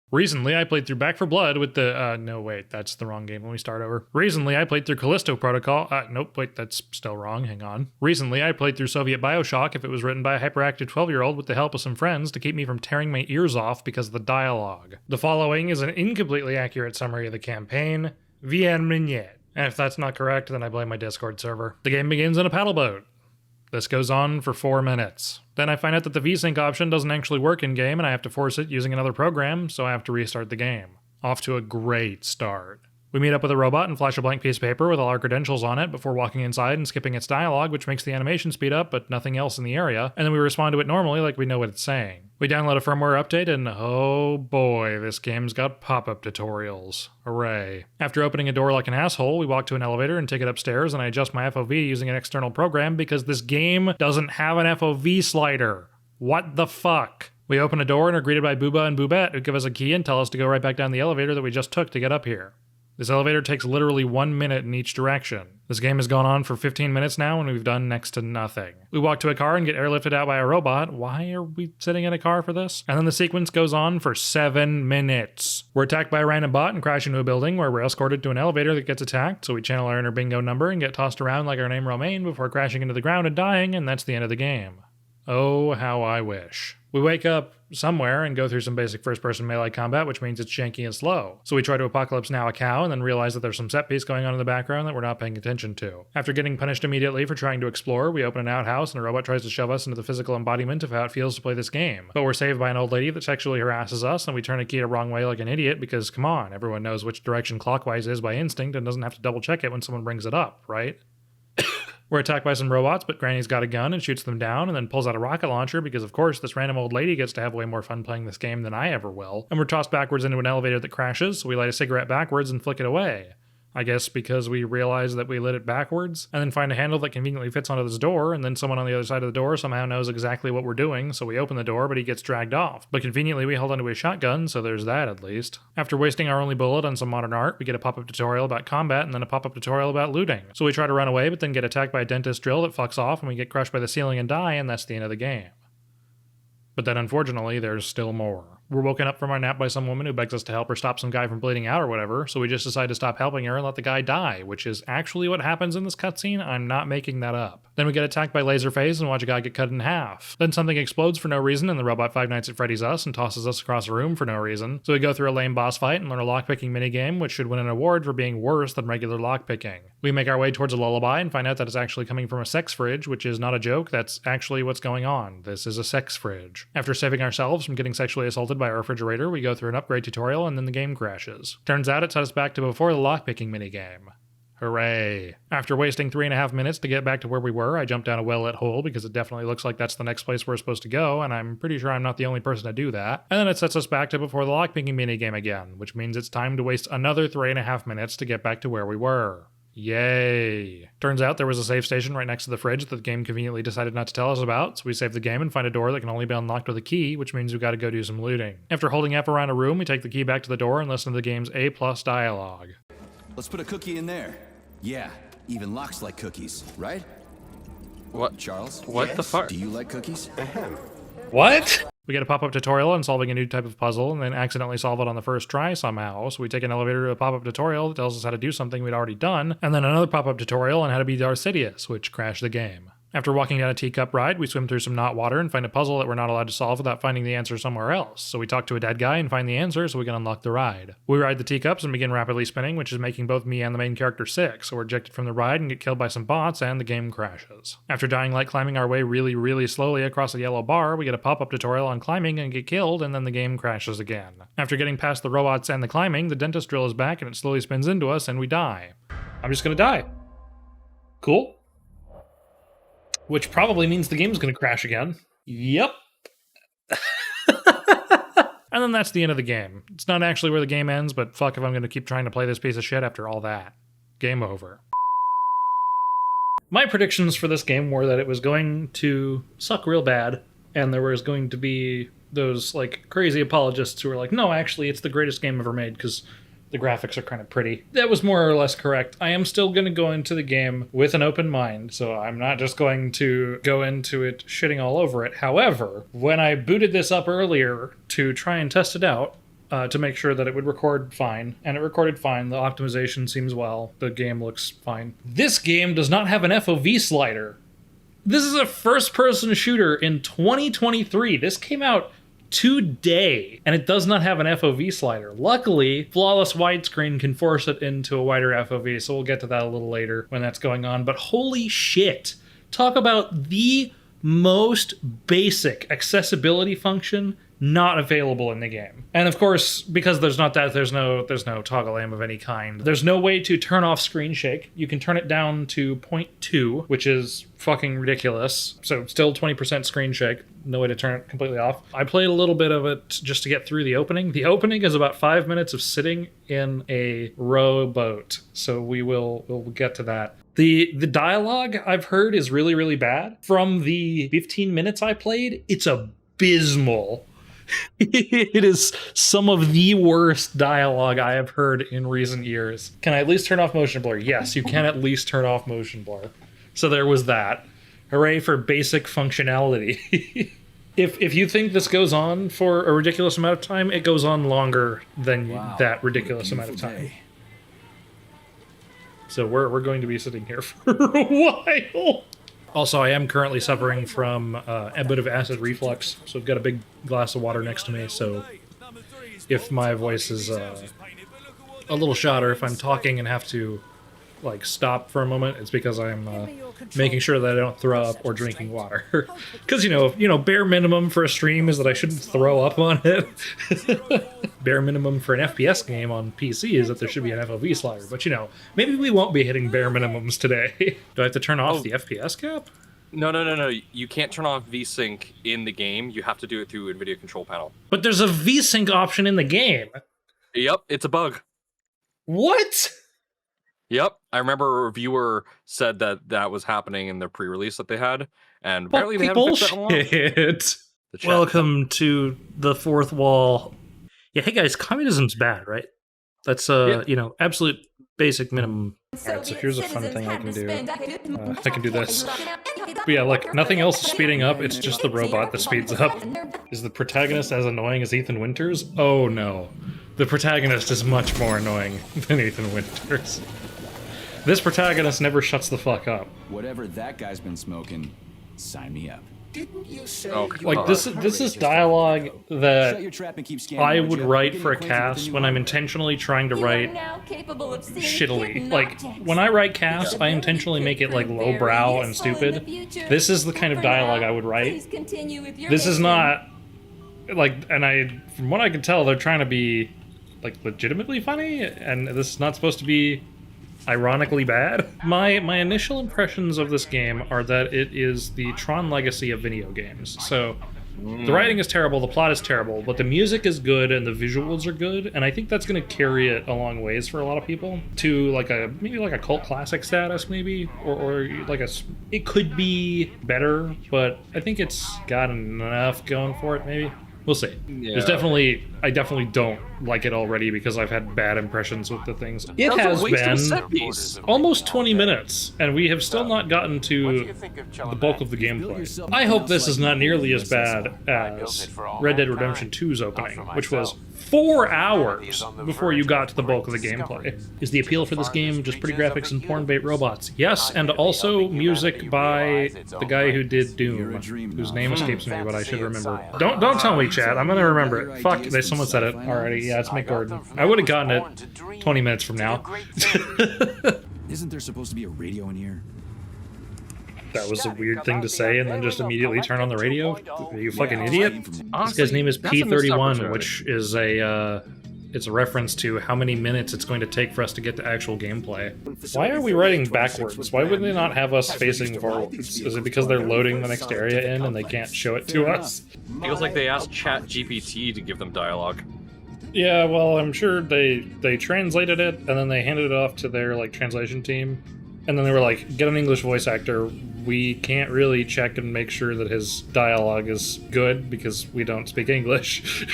Recently, I played through Back 4 Blood with the, no, wait, that's the wrong game. Let me start over. Recently, I played through Callisto Protocol. Nope, wait, that's still wrong. Hang on. Recently, I played through Soviet Bioshock if it was written by a hyperactive 12-year-old with the help of some friends to keep me from tearing my ears off because of the dialogue. The following is an incompletely accurate summary of the campaign. Bien Mignet. And if that's not correct, then I blame my Discord server. The game begins in a paddle boat. This goes on for 4 minutes. Then I find out that the VSync option doesn't actually work in-game and I have to force it using another program, so I have to restart the game. Off to a great start. We meet up with a robot and flash a blank piece of paper with all our credentials on it before walking inside and skipping its dialogue, which makes the animation speed up, but nothing else in the area, and then we respond to it normally like we know what it's saying. We download a firmware update and oh boy, this game's got pop-up tutorials. Hooray. After opening a door like an asshole, we walk to an elevator and take it upstairs, and I adjust my FOV using an external program because this game doesn't have an FOV slider. What the fuck? We open a door and are greeted by Booba and Boobette, who give us a key and tell us to go right back down the elevator that we just took to get up here. This elevator takes literally 1 minute in each direction. This game has gone on for 15 minutes now and we've done next to nothing. We walk to a car and get airlifted out by a robot. Why are we sitting in a car for this? And then the sequence goes on for 7 minutes. We're attacked by a random bot and crash into a building where we're escorted to an elevator that gets attacked, so we channel our inner bingo number and get tossed around like our name Romaine before crashing into the ground and dying, and that's the end of the game. Oh, how I wish. We wake up somewhere and go through some basic first-person melee combat, which means it's janky and slow. So we try to Apocalypse Now a cow and then realize that there's some set piece going on in the background that we're not paying attention to. After getting punished immediately for trying to explore, we open an outhouse and a robot tries to shove us into the physical embodiment of how it feels to play this game. But we're saved by an old lady that sexually harasses us and we turn a key the wrong way like an idiot because, come on, everyone knows which direction clockwise is by instinct and doesn't have to double check it when someone brings it up, right? We're attacked by some robots, but Granny's got a gun and shoots them down and then pulls out a rocket launcher because, of course, this random old lady gets to have way more fun playing this game than I ever will. And we're tossed backwards into an elevator that crashes, so we light a cigarette backwards and flick it away. I guess because we realize that we lit it backwards, and then find a handle that conveniently fits onto this door, and then someone on the other side of the door somehow knows exactly what we're doing, so we open the door, but he gets dragged off. But conveniently we hold onto his shotgun, so there's that at least. After wasting our only bullet on some modern art, we get a pop-up tutorial about combat, and then a pop-up tutorial about looting. So we try to run away, but then get attacked by a dentist drill that fucks off, and we get crushed by the ceiling and die, and that's the end of the game. But then unfortunately, there's still more. We're woken up from our nap by some woman who begs us to help her stop some guy from bleeding out or whatever, so we just decide to stop helping her and let the guy die, which is actually what happens in this cutscene. I'm not making that up. Then we get attacked by Laserface and watch a guy get cut in half. Then something explodes for no reason and the robot Five Nights at Freddy's us and tosses us across a room for no reason, so we go through a lame boss fight and learn a lockpicking minigame, which should win an award for being worse than regular lockpicking. We make our way towards a lullaby and find out that it's actually coming from a sex fridge, which is not a joke, that's actually what's going on. This is a sex fridge. After saving ourselves from getting sexually assaulted by our refrigerator, we go through an upgrade tutorial and then the game crashes. Turns out it set us back to before the lockpicking minigame. Hooray. After wasting 3.5 minutes to get back to where we were, I jumped down a well-lit hole because it definitely looks like that's the next place we're supposed to go, and I'm pretty sure I'm not the only person to do that. And then it sets us back to before the lockpicking minigame again, which means it's time to waste another 3.5 minutes to get back to where we were. Yay. Turns out there was a save station right next to the fridge that the game conveniently decided not to tell us about, so we save the game and find a door that can only be unlocked with a key, which means we've got to go do some looting. After holding F around a room, we take the key back to the door and listen to the game's A+ dialogue. Let's put a cookie in there. Yeah, even locks like cookies, right? What? Charles? What the fuck? Do you like cookies? What? We get a pop-up tutorial on solving a new type of puzzle and then accidentally solve it on the first try somehow. So we take an elevator to a pop-up tutorial that tells us how to do something we'd already done, and then another pop-up tutorial on how to be Darth Sidious, which crashed the game. After walking down a teacup ride, we swim through some knot water and find a puzzle that we're not allowed to solve without finding the answer somewhere else. So we talk to a dead guy and find the answer so we can unlock the ride. We ride the teacups and begin rapidly spinning, which is making both me and the main character sick, so we're ejected from the ride and get killed by some bots and the game crashes. After dying like climbing our way really slowly across a yellow bar, we get a pop-up tutorial on climbing and get killed, and then the game crashes again. After getting past the robots and the climbing, the dentist drill is back and it slowly spins into us and we die. I'm just gonna die. Cool. Which probably means the game's going to crash again. Yep. And then that's the end of the game. It's not actually where the game ends, but fuck if I'm going to keep trying to play this piece of shit after all that. Game over. My predictions for this game were that it was going to suck real bad, and there was going to be those, like, crazy apologists who were like, no, actually, it's the greatest game ever made, because the graphics are kind of pretty. That was more or less correct. I am still going to go into the game with an open mind, so I'm not just going to go into it shitting all over it. However, when I booted this up earlier to try and test it out, to make sure that it would record fine, and it recorded fine. The optimization seems well. The game looks fine. This game does not have an FOV slider. This is a first-person shooter in 2023. This came out today, and it does not have an FOV slider. Luckily, flawless widescreen can force it into a wider FOV, so we'll get to that a little later when that's going on. But holy shit, talk about the most basic accessibility function not available in the game. And of course, because there's no toggle aim of any kind. There's no way to turn off screen shake. You can turn it down to 0.2, which is fucking ridiculous. So still 20% screen shake. No way to turn it completely off. I played a little bit of it just to get through the opening. The opening is about 5 minutes of sitting in a rowboat. So we'll get to that. The dialogue I've heard is really, really bad. From the 15 minutes I played, it's abysmal. It is some of the worst dialogue I have heard in recent years. Can I at least turn off motion blur? Yes, you can at least turn off motion blur. So there was that. Hooray for basic functionality. If you think this goes on for a ridiculous amount of time, it goes on longer than that ridiculous amount of time. So we're going to be sitting here for a while. Also, I am currently suffering from a bit of acid reflux, so I've got a big glass of water next to me, so if my voice is a little shot, or if I'm talking and have to like stop for a moment, it's because I'm making sure that I don't throw up or drinking water. Because you know, bare minimum for a stream is that I shouldn't throw up on it. Bare minimum for an FPS game on PC is that there should be an FOV slider. But you know, maybe we won't be hitting bare minimums today. Do I have to turn off the FPS cap? No. You can't turn off VSync in the game. You have to do it through NVIDIA Control Panel. But there's a VSync option in the game. Yep, it's a bug. What? Yep, I remember a reviewer said that was happening in the pre-release that they had, and apparently they haven't fixed that in a while. Welcome to the fourth wall. Yeah, hey guys, communism's bad, right? That's absolute basic minimum. Alright, so here's a fun thing I can do. I can do this. But yeah, look, nothing else is speeding up, it's just the robot that speeds up. Is the protagonist as annoying as Ethan Winters? Oh no. The protagonist is much more annoying than Ethan Winters. This protagonist never shuts the fuck up. Whatever that guy's been smoking, sign me up. Didn't you say like this is dialogue that Shut your trap and keep scanning, I won't would you? write Getting for a acquainted with cast the when new I'm operator. intentionally trying to write shittily. Like when I write casts, I intentionally make it like lowbrow and stupid. This is the kind of dialogue I would write. This is not like, and from what I can tell, they're trying to be like legitimately funny, and this is not supposed to be ironically bad. My initial impressions of this game are that it is the Tron Legacy of video games. So the writing is terrible, the plot is terrible, but the music is good and the visuals are good, and I think that's going to carry it a long ways for a lot of people to like maybe a cult classic status, maybe, or like it could be better, but I think it's got enough going for it. Maybe we'll see. Yeah. I definitely don't like it already because I've had bad impressions with the things. It has been almost 20 minutes, and we have still not gotten to the bulk of the gameplay. I hope this is not nearly as bad as Red Dead Redemption 2's opening, which was 4 hours before you got to the bulk of the gameplay. Is the appeal for this game just pretty graphics and porn bait robots? Yes, and also music by the guy who did Doom, whose name escapes me, but I should remember. Don't tell me, chat. I'm gonna remember it. Fuck, someone said it already. Yeah, it's Mick Gordon. I would have gotten it 20 minutes from now. Isn't there supposed to be a radio in here? That was a weird thing to say and then just immediately turn on the radio? Are you fucking idiot? This guy's name is P31, which is it's a reference to how many minutes it's going to take for us to get to actual gameplay. Why are we writing backwards? Why would they not have us facing forwards? Is it because they're loading the next area in and they can't show it to us? Feels like they asked ChatGPT to give them dialogue. Yeah, well, I'm sure they translated it and then they handed it off to their like translation team. And then they were like, get an English voice actor. We can't really check and make sure that his dialogue is good because we don't speak English.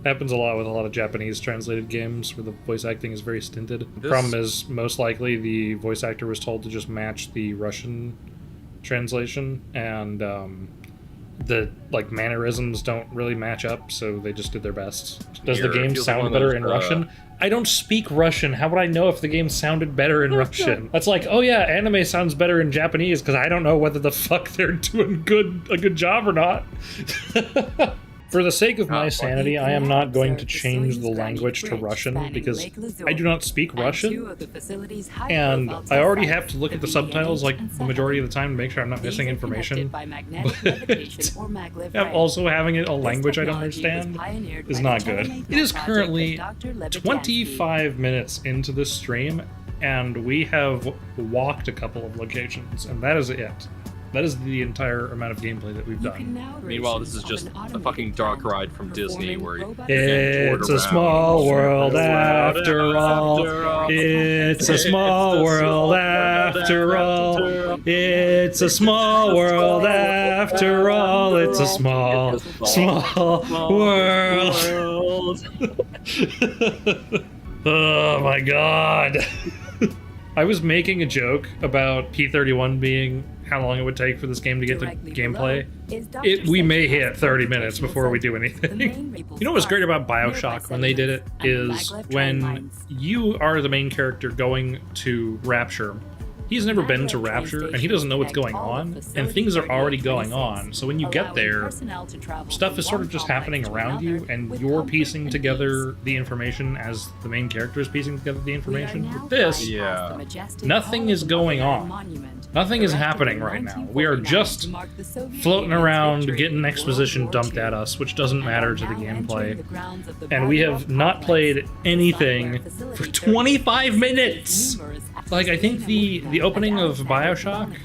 Happens a lot with a lot of Japanese translated games where the voice acting is very stinted. The problem is, most likely, the voice actor was told to just match the Russian translation, and the like mannerisms don't really match up, so they just did their best. Does the Here, game feels like sound one of better those, in Russian? I don't speak Russian. How would I know if the game sounded better in Russian? That's like, oh yeah, anime sounds better in Japanese because I don't know whether the fuck they're doing a good job or not. For the sake of my sanity, I am not going to change the language to Russian because I do not speak Russian, and I already have to look at the subtitles like the majority of the time to make sure I'm not missing information. But also having it a language I don't understand is not good. It is currently 25 minutes into this stream, and we have walked a couple of locations, and that is it. That is the entire amount of gameplay that we've done. Meanwhile, this is just a fucking dark ride from Disney where you It's a small world after all. It's a small world after all. It's a small world after all. It's a small world. Oh my god. I was making a joke about P31 being how long it would take for this game to get to gameplay. We may hit 30 minutes before we do anything. You know what's great about BioShock when they did it is when you are the main character going to Rapture, he's never been to Rapture and he doesn't know what's going on, and things are already going on. So when you get there, stuff is sort of just happening around you and you're piecing together the information as the main character is piecing together the information. With this, nothing is going on. Nothing is happening right now. We are just floating around, getting exposition dumped at us, which doesn't matter to the gameplay. And we have not played anything for 25 minutes! Like, I think the opening of BioShock,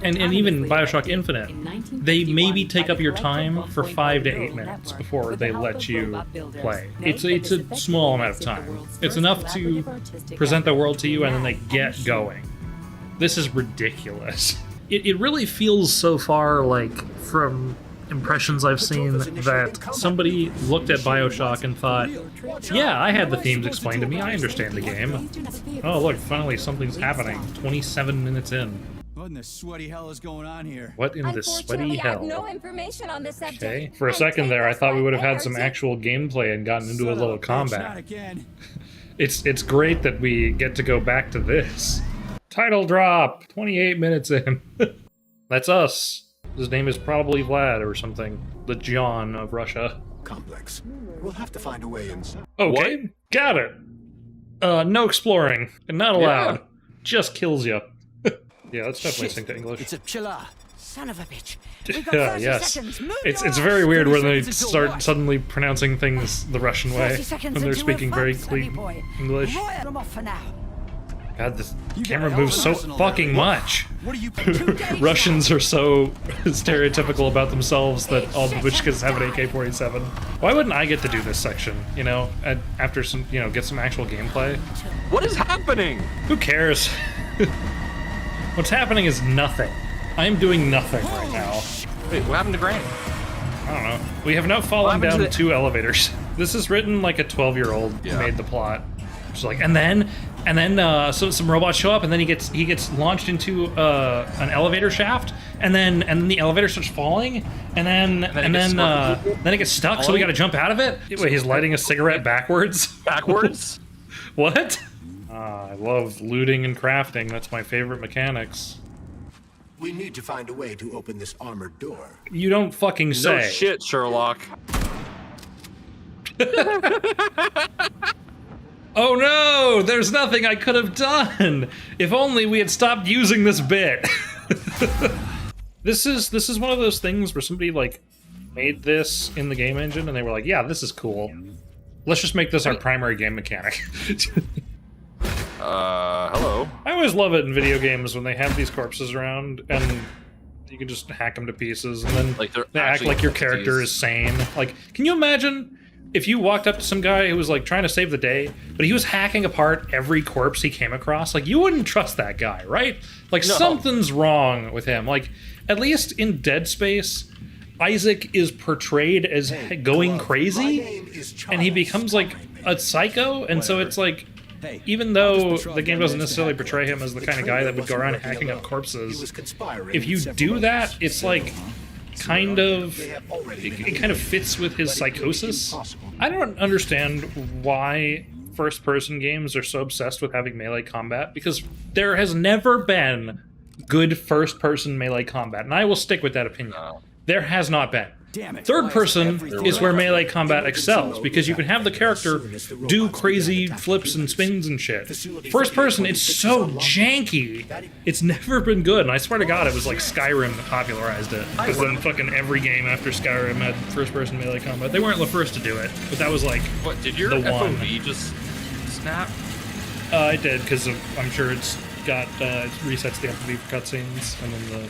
and even BioShock Infinite, they maybe take up your time for 5 to 8 minutes before they let you play. It's a small amount of time. It's enough to present the world to you and then they get going. This is ridiculous. It really feels so far like, from impressions I've seen, that somebody looked at BioShock and thought, yeah, I had the themes explained to me, I understand the game. Oh look, finally something's happening. 27 minutes in. What in the sweaty hell is going on here? What in the sweaty hell? I have no information on this subject. Okay, for a second there I thought we would have had some actual gameplay and gotten into a little combat. It's great that we get to go back to this. Title drop! 28 minutes in. That's us. His name is probably Vlad or something. The John of Russia. Complex. We'll have to find a way inside. Okay, what? Got it. No exploring. Not allowed. Yeah. Just kills you. Yeah, let's definitely sync to English. It's a chilla. Son of a bitch. Yes. It's very weird when they start suddenly pronouncing things the Russian way when they're speaking very clean English. God, this camera moves so fucking much. Russians are so stereotypical about themselves that all the Babishkas have an AK-47. Why wouldn't I get to do this section, you know, after some, you know, get some actual gameplay? What is happening? Who cares? What's happening is nothing. I'm doing nothing right now. Wait, what happened to Grant? I don't know. We have now fallen down 2 elevators. This is written like a 12-year-old made the plot. It's like, and then so some robots show up, and then he gets launched into an elevator shaft, and then the elevator starts falling, and then it gets stuck, so we got to jump out of it. Wait, he's lighting a cigarette backwards. Backwards? What? I love looting and crafting. That's my favorite mechanics. We need to find a way to open this armored door. You don't fucking say. No shit, Sherlock. Oh no! There's nothing I could have done! If only we had stopped using this bit. This is one of those things where somebody like made this in the game engine and they were like, yeah, this is cool. Let's just make this our primary game mechanic. Hello. I always love it in video games when they have these corpses around and you can just hack them to pieces and then like they act like your character is sane. Like, can you imagine if you walked up to some guy who was like trying to save the day, but he was hacking apart every corpse he came across? Like, you wouldn't trust that guy, right? Like, something's wrong with him. Like, at least in Dead Space, Isaac is portrayed as going crazy, and he becomes like a psycho, and so it's like, even though the game doesn't necessarily portray him as the kind of guy that would go around hacking up corpses, if you do that, it's like kind of it kind of fits with his psychosis. I don't understand why first-person games are so obsessed with having melee combat, because there has never been good first-person melee combat, and I will stick with that opinion. There has not been. Damn it. Third person is where melee combat excels, because you can have the character do crazy flips and spins and shit. First person, it's so janky. It's never been good, and I swear to God, it was like Skyrim that popularized it. Because then fucking every game after Skyrim had first person melee combat. They weren't the first to do it, but that was like What, did your the one. FOV just snap? I did, because I'm sure it's got it resets the FOV for cutscenes, and then the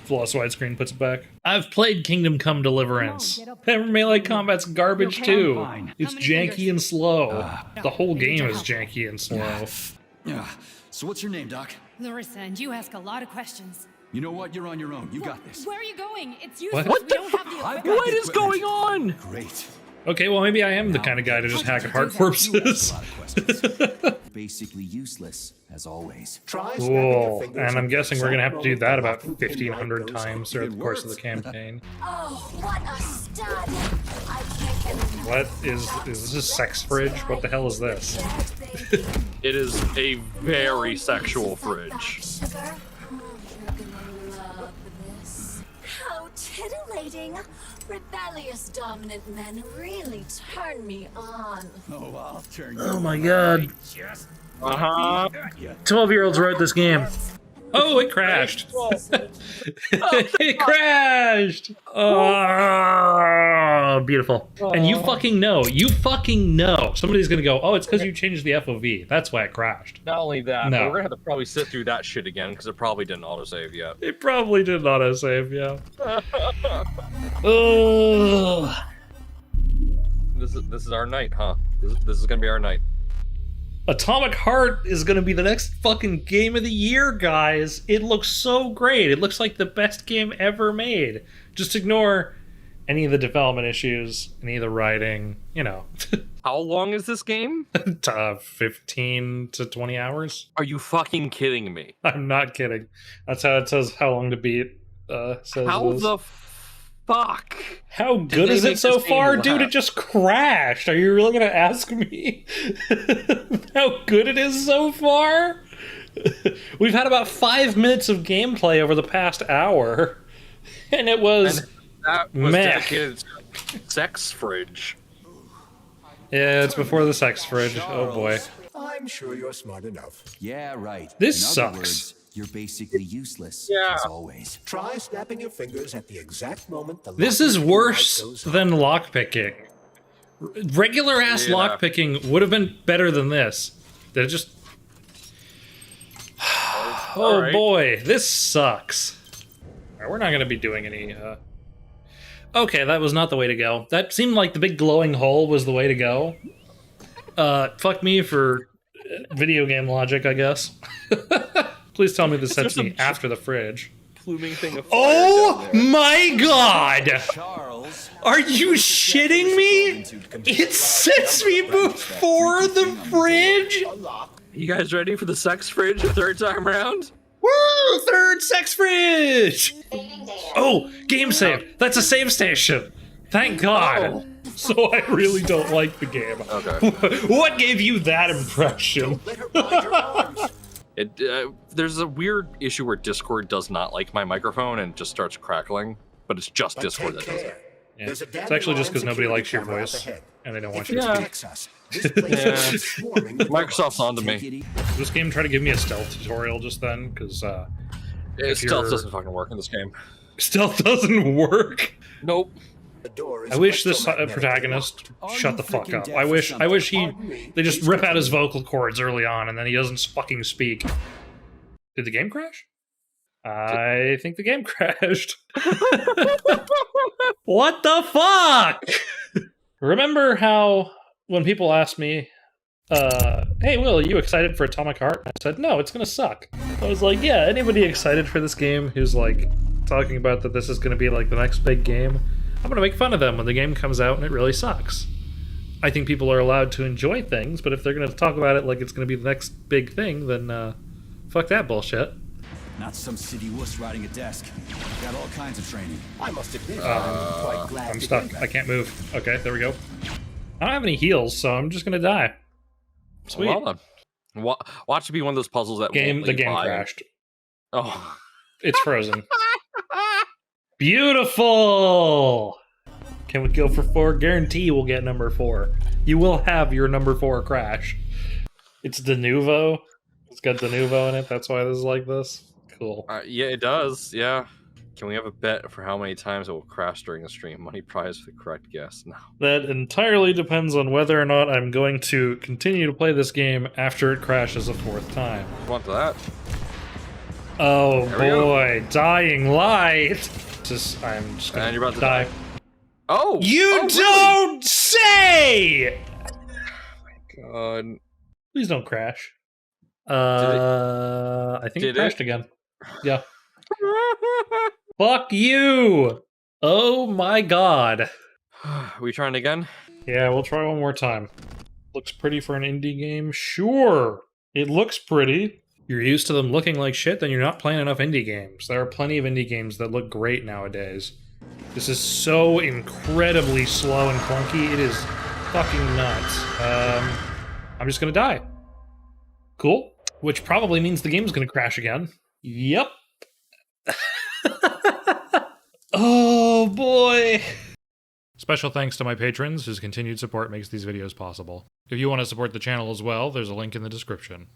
flawless widescreen puts it back. I've played Kingdom Come Deliverance. That melee combat's garbage too. It's janky and slow. The whole game is janky and slow. Yeah. So what's your name, Doc? Larissa, and you ask a lot of questions. You know what? You're on your own. You got this. Where are you going? It's useless. What We don't have the I've equipment. got the equipment. on? Great. Okay, well maybe I am the kind of guy to just hack at heart corpses. A lot of questions. Basically useless, as always. Try snapping your Cool. fingers And I'm at the guessing we're gonna have to do exact that moment about the lock 1,500 goes times off. throughout the It course of the works. campaign. Oh, what a stud! I can't get enough. What is this a sex fridge? What the hell is this? It is a very sexual fridge. Sugar? Oh, you're gonna love this. How titillating! Rebellious dominant men really turn me on. Oh, I'll turn you. Oh my god. Uh-huh. 12-year-olds wrote this game. Oh, it crashed. It crashed. Oh, beautiful. And you fucking know. You fucking know. Somebody's gonna go, oh, it's because you changed the FOV. That's why it crashed. Not only that, No. but we're gonna have to probably sit through that shit again because it probably didn't autosave yet. It probably did not autosave, yeah. Oh. This is our night, huh? This is gonna be our night. Atomic Heart is going to be the next fucking game of the year, guys. It looks so great. It looks like the best game ever made. Just ignore any of the development issues, any of the writing, you know. How long is this game? 15 to 20 hours. Are you fucking kidding me? I'm not kidding. That's how it says how long to beat. Says How it is. the fuck? How good they is make it so this game far? Dude, it last? just crashed. Are you really going to ask me how good it is so far? We've had about 5 minutes of gameplay over the past hour, and it was... And that was meh. dedicated to sex fridge. Yeah, it's before the sex fridge. Oh boy. I'm sure you're smart enough. Yeah, right. This In other sucks. words, you're basically useless, Yeah. as always. Try snapping your fingers at the exact moment the This lock is light worse goes off. than lockpicking. Regular ass Yeah. lockpicking would have been better than this. They're just... Oh Alright. boy, this sucks. Alright, we're not going to be doing any... Okay, that was not the way to go. That seemed like the big glowing hole was the way to go. Fuck me for video game logic, I guess. Please tell me this sets me after the fridge. Pluming thing of fire Oh down there. my god! Charles. Are you shitting me? It sets me before the fridge? You guys ready for the sex fridge the third time around? Woo! Third sex fridge! Oh, game save. That's a save station. Thank God. So I really don't like the game. Okay. What gave you that impression? Let her bind your arms. There's a weird issue where Discord does not like my microphone and just starts crackling, but it's just But Discord take that does it. care. Yeah. There's a It's actually just because nobody dandelion likes your security voice, camera up ahead. and they don't want If you it to speak. detects us, this place will be swarming with Microsoft's robots. on to Take me. it easy. This game tried to give me a stealth tutorial just then, because Stealth you're- doesn't fucking work in this game. stealth doesn't work. Nope. The door is I wish this electromagnetic. protagonist Are shut you the fuck freaking up. deaf I or wish something? they just rip out his vocal cords early on and then he doesn't fucking speak. Did the game crash? I think the game crashed. What the fuck? Remember how when people asked me, hey Will, are you excited for Atomic Heart? I said, no, it's gonna suck. I was like, yeah, anybody excited for this game who's like talking about that this is gonna be like the next big game, I'm gonna make fun of them when the game comes out and it really sucks. I think people are allowed to enjoy things, but if they're gonna talk about it like it's gonna be the next big thing, then fuck that bullshit. Not some city wuss riding a desk. Got all kinds of training. I must admit, I'm quite glad I'm to stuck. hear that. I can't move. Okay, there we go. I don't have any heals, so I'm just gonna die. Sweet. Well done. Watch it be one of those puzzles that The won't leave game by. crashed. Oh. It's frozen. Beautiful! Can we go for 4? Guarantee we'll get number 4. You will have your number 4 crash. It's Denuvo. It's got Denuvo in it. That's why this is like this. Cool. Yeah, it does. Yeah. Can we have a bet for how many times it will crash during the stream? Money prize for the correct guess. No. That entirely depends on whether or not I'm going to continue to play this game after it crashes a 4th time. Want that? Oh There we go. boy, dying light! I'm just gonna And you're about to die. Oh! You oh, don't say! God. Please don't crash. I think it Did crashed it? again. Yeah. Fuck you! Oh my god. We trying again? Yeah, we'll try one more time. Looks pretty for an indie game? Sure! It looks pretty. You're used to them looking like shit, then you're not playing enough indie games. There are plenty of indie games that look great nowadays. This is so incredibly slow and clunky, it is fucking nuts. I'm just gonna die. Cool. Which probably means the game's gonna crash again. Yep. Oh boy. Special thanks to my patrons, whose continued support makes these videos possible. If you want to support the channel as well, there's a link in the description.